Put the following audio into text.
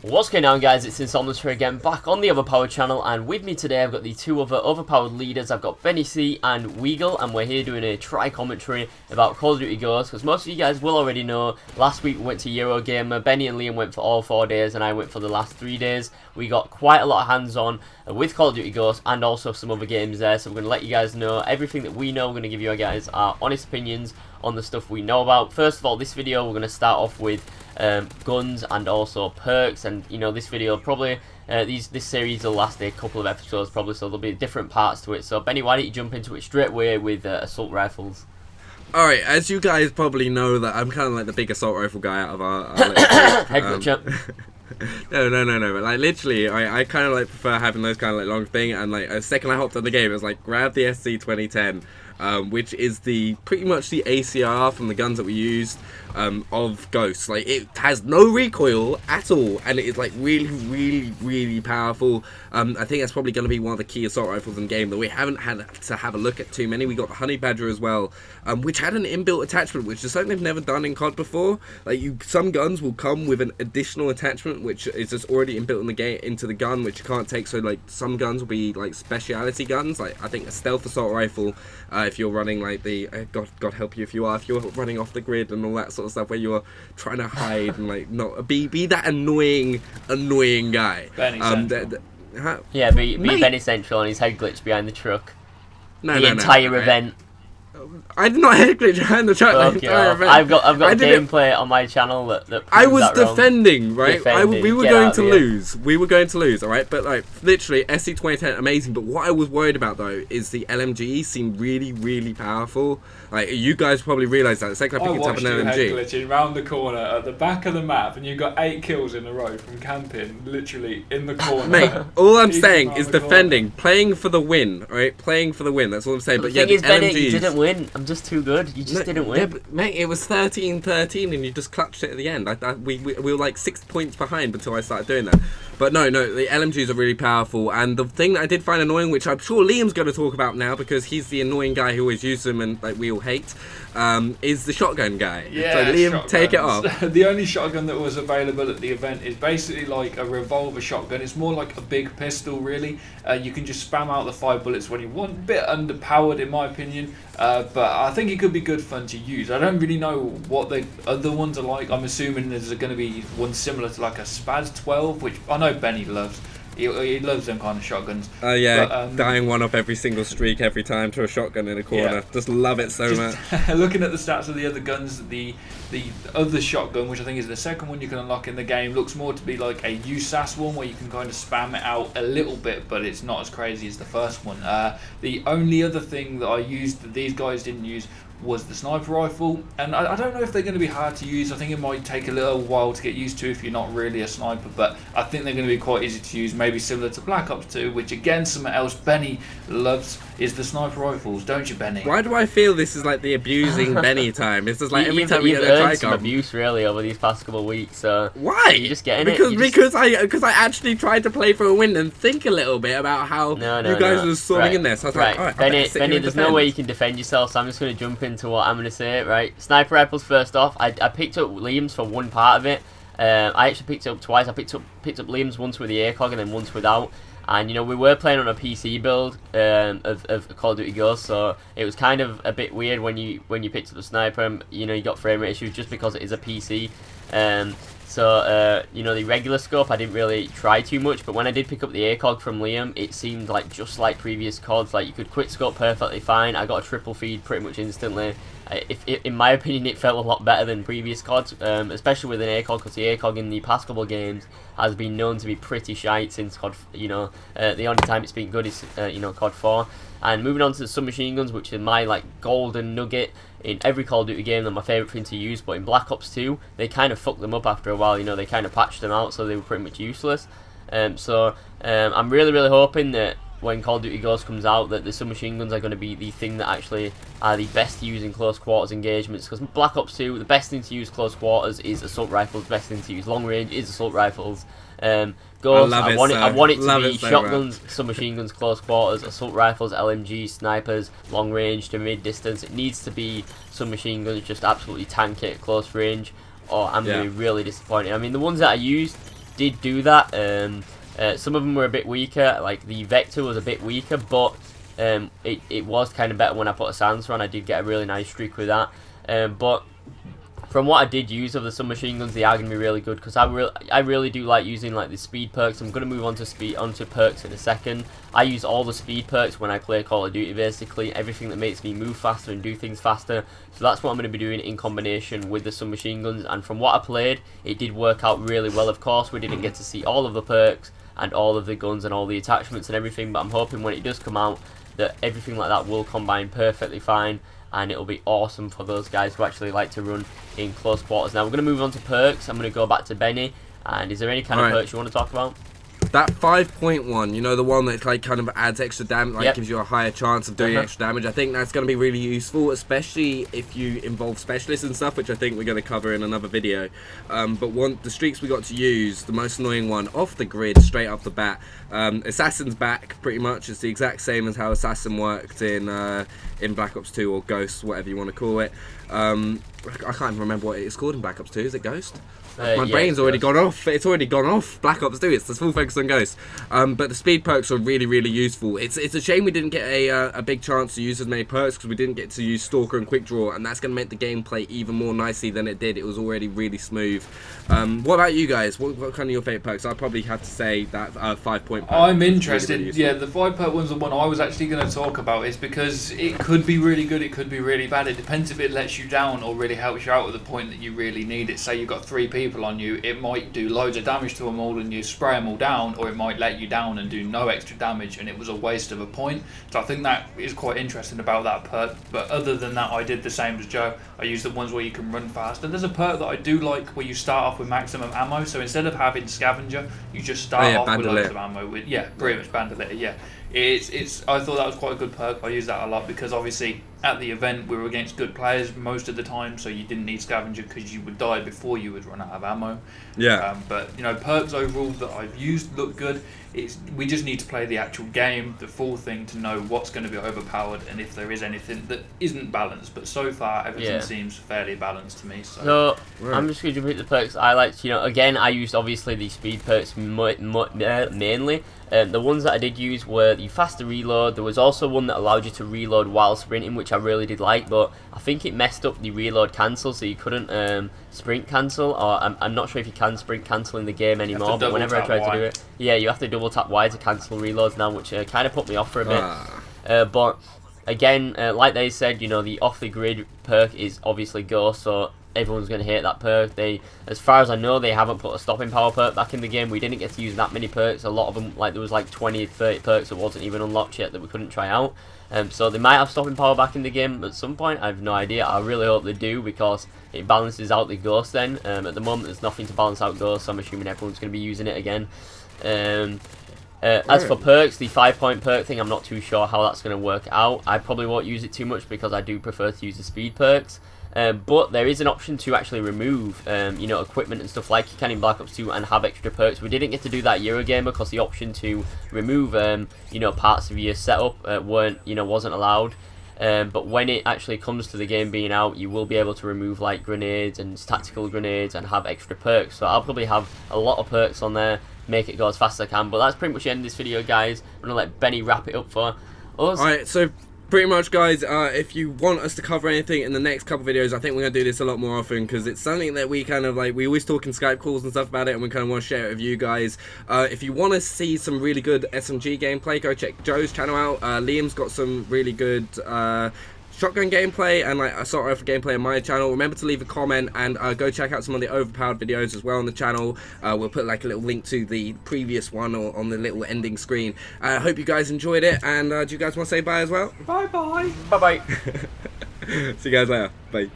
What's going on, guys? It's Insomnius here again, back on the Overpowered channel, and with me today I've got the two other Overpowered leaders. I've got Benny C and weagal, and we're here doing a commentary about Call of Duty Ghosts, because most of you guys will already know, last week we went to Eurogamer. Benny and Liam went for all 4 days, and I went for the last 3 days. We got quite a lot of hands-on with Call of Duty Ghosts, and also some other games there, so we're going to let you guys know everything that we know. We're going to give you guys our honest opinions on the stuff we know about. First of all, this video we're going to start off with guns and also perks, and you know, this video probably this series will last a couple of episodes probably, so there'll be different parts to it. So Benny, why don't you jump into it straight away with assault rifles? Alright, as you guys probably know, that I'm kind of like the big assault rifle guy out of our Head glitcher. No, but like literally I kind of like prefer having those kind of like long thing, and like a second I hopped on the game it was like grab the SC 2010, which is pretty much the ACR from the guns that we used of Ghosts. Like, it has no recoil at all, and it is like really powerful. I think that's probably going to be one of the key assault rifles in the game that we haven't had to have a look at too many. We got the Honey Badger as well, which had an inbuilt attachment, which is something they've never done in COD before. Like, some guns will come with an additional attachment which is just already inbuilt in the game into the gun, which you can't take. So like some guns will be like speciality guns, like I think a stealth assault rifle, if you're running like the God help you if you're running off the grid and all that sort of stuff, where you're trying to hide and like not be that annoying guy. Benny Central. Yeah, be Benny Central on his head glitch behind the truck. No, entire event. I did not head glitch behind the truck. Okay, I've got gameplay on my channel that I was that defending, right? We were going to lose. We were going to lose, all right? But like literally, SC 2010 amazing. But what I was worried about though is the LMG seemed really powerful. Like, you guys probably realise that. The second I picked up an LMG. Head glitching round the corner at the back of the map, and you got 8 kills in a row from camping, literally in the corner. Mate, all I'm saying is defending, playing for the win, all right? Playing for the win. That's all I'm saying. But the yeah, thing is, Benny, LMGs, you didn't win. I'm just too good. You just didn't win. Yeah, but, mate, it was 13-13 and you just clutched it at the end. We were like 6 points behind until I started doing that. But no, the LMGs are really powerful. And the thing that I did find annoying, which I'm sure Liam's going to talk about now because he's the annoying guy who always uses them and like we all hate, is the shotgun guy. Yeah, so Liam, shotguns. take it off. The only shotgun that was available at the event is basically like a revolver shotgun. It's more like a big pistol, really. You can just spam out the 5 bullets when you want. A bit underpowered in my opinion, but I think it could be good fun to use. I don't really know what the other ones are like. I'm assuming there's going to be one similar to like a Spaz 12, which I know Benny loves. He loves them kind of shotguns. Yeah, but, dying one off every single streak every time to a shotgun in a corner. Yeah. Just love it so much. Looking at the stats of the other guns, the other shotgun, which I think is the second one you can unlock in the game, looks more to be like a USAS one where you can kind of spam it out a little bit, but it's not as crazy as the first one. The only other thing that I used that these guys didn't use was the sniper rifle, and I don't know if they're going to be hard to use. I think it might take a little while to get used to if you're not really a sniper, but I think they're going to be quite easy to use, maybe similar to Black Ops 2, which again, something else Benny loves is the sniper rifles, don't you, Benny? Why do I feel this is like the abusing Benny time? It's just like every time we get a earned some abuse really over these past couple of weeks. So why? You're just getting because I actually tried to play for a win and think a little bit about how you guys were storming in this. I was like, alright, Benny, there's no way you can defend yourself, so I'm just going to jump into what I'm going to say. Right, sniper rifles first off. I picked up Liam's for one part of it. I actually picked it up twice. I picked up Liam's once with the ACOG and then once without. And you know, we were playing on a PC build of Call of Duty Ghosts, so it was kind of a bit weird when you picked up the sniper. And, you know, you got frame rate issues just because it is a PC. So you know, the regular scope I didn't really try too much, but when I did pick up the ACOG from Liam, it seemed like just like previous CODs. Like, you could quick scope perfectly fine. I got a triple feed pretty much instantly. In my opinion, it felt a lot better than previous CODs, especially with an ACOG, because the ACOG in the past couple of games has been known to be pretty shite since COD. You know, the only time it's been good is you know, COD 4. And moving on to the submachine guns, which is my like golden nugget in every Call of Duty game. They're my favourite thing to use, but in Black Ops 2 they kind of fucked them up after a while. You know, they kind of patched them out, so they were pretty much useless. I'm really hoping that when Call of Duty Ghosts comes out, that the submachine guns are going to be the thing that actually are the best to use in close quarters engagements. Because Black Ops 2, the best thing to use close quarters is assault rifles, the best thing to use long range is assault rifles. Ghosts, I want it to be shotguns, submachine guns, close quarters, assault rifles, LMG, snipers, long range to mid distance. It needs to be submachine guns, just absolutely tank it at close range, or I'm going to be really disappointed. I mean, the ones that I used did do that. Some of them were a bit weaker, like the Vector was a bit weaker, but it was kind of better when I put a silencer on. I did get a really nice streak with that. But from what I did use of the submachine guns, they are going to be really good, because I really do like using like the speed perks. I'm going to move on to perks in a second. I use all the speed perks when I play Call of Duty, basically everything that makes me move faster and do things faster. So that's what I'm going to be doing in combination with the submachine guns, and from what I played, it did work out really well. Of course, we didn't get to see all of the perks and all of the guns and all the attachments and everything, but I'm hoping when it does come out that everything like that will combine perfectly fine, and it'll be awesome for those guys who actually like to run in close quarters. Now we're going to move on to perks. I'm going to go back to Benny, and is there any kind of perks you want to talk about? That 5.1, you know, the one that like kind of adds extra damage, like gives you a higher chance of doing extra damage. I think that's going to be really useful, especially if you involve specialists and stuff, which I think we're going to cover in another video. But the streaks we got to use, the most annoying one off the grid, straight off the bat, Assassin's back. Pretty much, it's the exact same as how Assassin worked in Black Ops 2 or Ghost, whatever you want to call it. I can't even remember what it's called in Black Ops 2. Is it Ghost? My brain's already gone off. It's already gone off. Black Ops 2. It's the full focus on Ghost. But the speed perks are really, really useful. It's a shame we didn't get a big chance to use as many perks, because we didn't get to use Stalker and Quick Draw, and that's going to make the gameplay even more nicely than it did. It was already really smooth. What about you guys? What kind of your favourite perks? I'd probably have to say that 5-point perk. I'm interested. Really, really the 5-perk one's the one I was actually going to talk about, is because it could be really good, it could be really bad. It depends if it lets you down or really helps you out at the point that you really need it. Say you've got 3 people on you, it might do loads of damage to them all and you spray them all down, or it might let you down and do no extra damage and it was a waste of a point. So I think that is quite interesting about that perk. But other than that, I did the same as Joe. I used the ones where you can run faster. There's a perk that I do like where you start off with maximum ammo. So instead of having Scavenger, you just start off with loads of ammo. Pretty much Bandolier. I thought that was quite a good perk. I use that a lot because obviously at the event we were against good players most of the time, so you didn't need Scavenger because you would die before you would run out of ammo. But you know, perks overall that I've used look good. We just need to play the actual game, the full thing, to know what's going to be overpowered and if there is anything that isn't balanced. But so far everything seems fairly balanced to me. So I'm just going to jump into the perks I liked. You know, again, I used obviously the speed perks mainly. The ones that I did use were the faster reload. There was also one that allowed you to reload while sprinting, which I really did like, but I think it messed up the reload cancel, so you couldn't sprint cancel, or I'm not sure if you can sprint cancel in the game anymore, but whenever I tried to do it, you have to double tap Y to cancel reloads now, which kind of put me off for a bit. But again, like they said, you know, the off the grid perk is obviously Ghost, so everyone's going to hate that perk. As far as I know, they haven't put a stopping power perk back in the game. We didn't get to use that many perks. A lot of them, like there was like 20, 30 perks that wasn't even unlocked yet that we couldn't try out. So they might have stopping power back in the game at some point. I have no idea. I really hope they do, because it balances out the Ghost then. At the moment, there's nothing to balance out Ghost, so I'm assuming everyone's going to be using it again. As for perks, the 5-point perk thing, I'm not too sure how that's going to work out. I probably won't use it too much because I do prefer to use the speed perks. But there is an option to actually remove, you know, equipment and stuff like you can in Black Ops 2 and have extra perks. We didn't get to do that Eurogamer because the option to remove, you know, parts of your setup wasn't allowed. But when it actually comes to the game being out, you will be able to remove like grenades and tactical grenades and have extra perks. So I'll probably have a lot of perks on there, make it go as fast as I can. But that's pretty much the end of this video, guys. I'm going to let Benny wrap it up for us. Alright, so pretty much, guys, if you want us to cover anything in the next couple videos, I think we're going to do this a lot more often, because it's something that we kind of like, we always talk in Skype calls and stuff about it, and we kind of want to share it with you guys. If you want to see some really good SMG gameplay, go check Joe's channel out. Liam's got some really good shotgun gameplay and like assault rifle gameplay on my channel. Remember to leave a comment, and go check out some of the Overpowered videos as well on the channel. We'll put like a little link to the previous one or on the little ending screen. I hope you guys enjoyed it, and do you guys want to say bye as well? Bye bye. Bye bye. See you guys later. Bye.